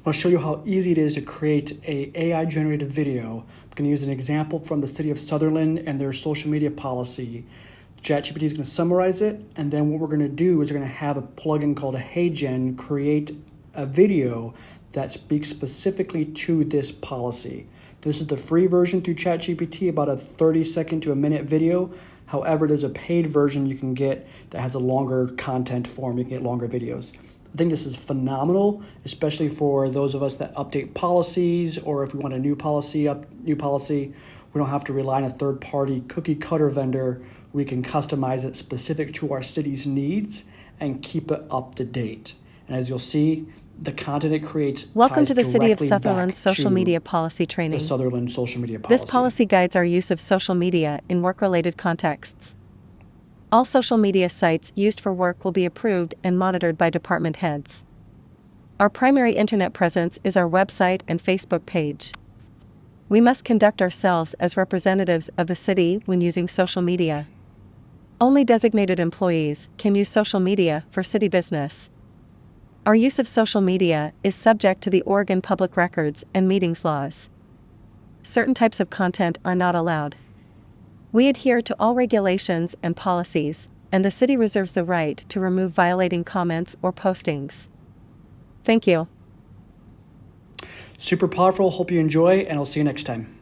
I want to show you how easy it is to create an AI-generated video. I'm going to use an example from the city of Sutherland and their social media policy. ChatGPT is going to summarize it, and then what we're going to do is we're going to have a plugin called HeyGen create a video that speaks specifically to this policy. This is the free version through ChatGPT, about a 30-second to a minute video. However, there's a paid version you can get that has a longer content form. You can get longer videos. I think this is phenomenal, especially for those of us that update policies, or if we want a new policy, we don't have to rely on a third-party cookie cutter vendor. We can customize it specific to our city's needs and keep it up to date. And as you'll see, the content it creates. Welcome to the City of Sutherland Social Media Policy Training. The Sutherland Social Media Policy. This policy guides our use of social media in work-related contexts. All social media sites used for work will be approved and monitored by department heads. Our primary internet presence is our website and Facebook page. We must conduct ourselves as representatives of the city when using social media. Only designated employees can use social media for city business. Our use of social media is subject to the Oregon Public Records and Meetings laws. Certain types of content are not allowed. We adhere to all regulations and policies, and the city reserves the right to remove violating comments or postings. Thank you. Super powerful. Hope you enjoy, and I'll see you next time.